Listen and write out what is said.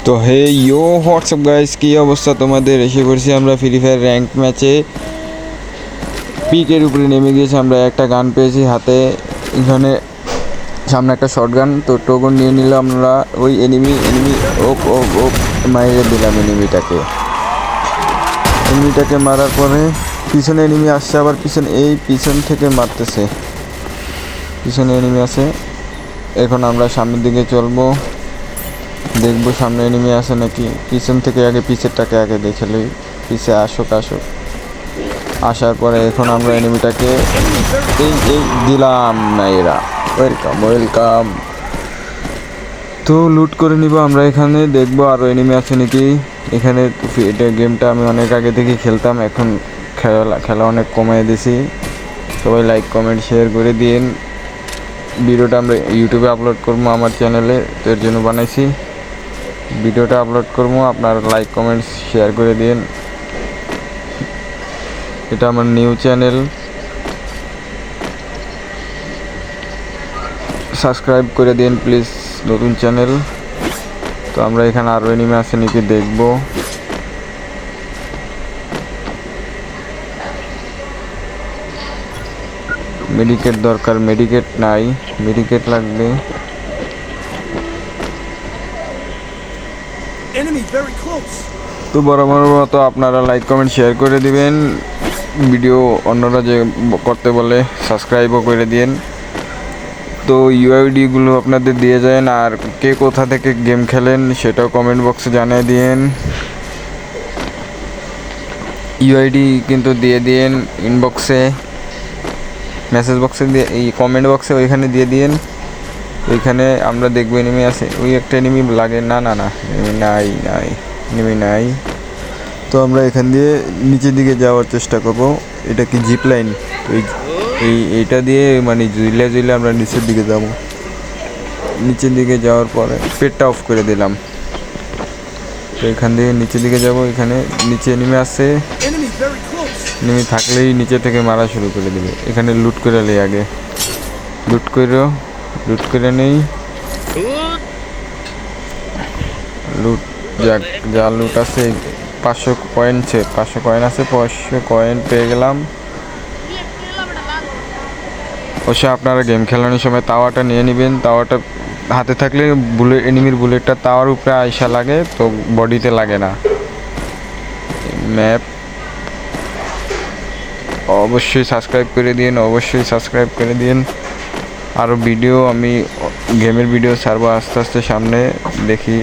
তো হে ইয়ো WhatsApp guys, কী অবস্থা তোমাদের? এসে পড়ছি আমরা ফ্রি ফায়ার র্যাঙ্ক ম্যাচে। পিকের উপরে নেমে গিয়েছি আমরা, একটা গান পেয়েছি হাতে, এখানে সামনে একটা শর্ট গান। তো টোকন নিয়ে নিলাম আমরা। ওই এনিমি ওপ ওপ ওপ মাইরে দিলাম এনিমিটাকে মারার পরে পিছনে এনিমি আসছে, আবার পিছন থেকে মারতেছে, পিছনে এনিমি আছে। এখন আমরা সামনের দিকে চলবো, দেখবো সামনে এনিমি আছে নাকি। পিছন থেকে আগে পিছেরটাকে আগে দেখে লই, পিছে আসুক। আসার পরে এখন আমরা এনিমিটাকে এই দিলাম এরা। ওয়েলকাম। তো লুট করে নিব আমরা, এখানে দেখবো আরও এনিমি আছে নাকি এখানে। এটা গেমটা আমি অনেক আগে থেকে খেলতাম, এখন খেলা অনেক কমিয়ে দিছি। সবাই লাইক কমেন্ট শেয়ার করে দিন। ভিডিওটা আমরা ইউটিউবে আপলোড করবো আমার চ্যানেলে, তো এর জন্য বানাইছি। ভিডিওটা আপলোড করবো, আপনারা লাইক কমেন্ট শেয়ার করে দিন। এটা আমার নিউ চ্যানেল, সাবস্ক্রাইব করে দিন প্লিজ, নতুন চ্যানেল। তো আমরা এখানে আরও এনিমি আছে নাকি দেখবো। মেডিকেট দরকার, মেডিকেট নাই, মেডিকেট লাগবে। তো বরাবর মতো আপনারা লাইক কমেন্ট শেয়ার করে দিবেন। ভিডিও অন্যরা যে করতে বলে সাবস্ক্রাইবও করে দিন। তো ইউআইডিগুলো আপনাদের দিয়ে যায়, আর কে কোথা থেকে গেম খেলেন সেটাও কমেন্ট বক্সে জানিয়ে দিন। ইউআইডি কিন্তু দিয়ে দিন ইনবক্সে, মেসেজ বক্সে দিয়ে, এই কমেন্ট বক্সে ওইখানে দিয়ে দিন। ওইখানে আমরা দেখবো এনিমি আছে। ওই একটা এনিমি লাগে, না এনিমি নাই। তো আমরা এখান দিয়ে নিচের দিকে যাওয়ার চেষ্টা করব। এটা কি জিপ লাইন? এইটা দিয়ে মানে জুইলে আমরা নিচের দিকে যাব। নিচের দিকে যাওয়ার পরে পেটটা অফ করে দিলাম। তো এখান দিয়ে নিচের দিকে যাব। এখানে নিচে এনিমি আছে, এনিমি থাকলেই নিচে থেকে মারা শুরু করে দেবে। এখানে লুট করে নেই, আগে লুট করে নেই। লুট যা লুট আছে, 500 কয়েন আছে, 500 কয়েন পেয়ে গেলাম। অবশ্যই আপনারা গেম খেলানোর সময় তাওয়াটা নিয়ে নেবেন। তাওয়াটা হাতে থাকলে এনিমির বুলেটটা তাওয়ার উপরে আইসা লাগে, তো বডিতে লাগে না। ম্যাপ অবশ্যই সাবস্ক্রাইব করে দিন। আরও ভিডিও আমি গেমের ভিডিও ছাড়বো আস্তে আস্তে সামনে, দেখি।